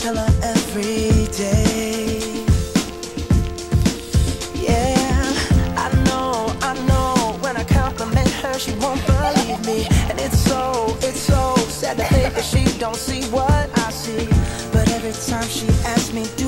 tell her every day. Yeah, I know, when I compliment her, she won't believe me. And it's so sad to think that she don't see what I see. But every time she asks me, do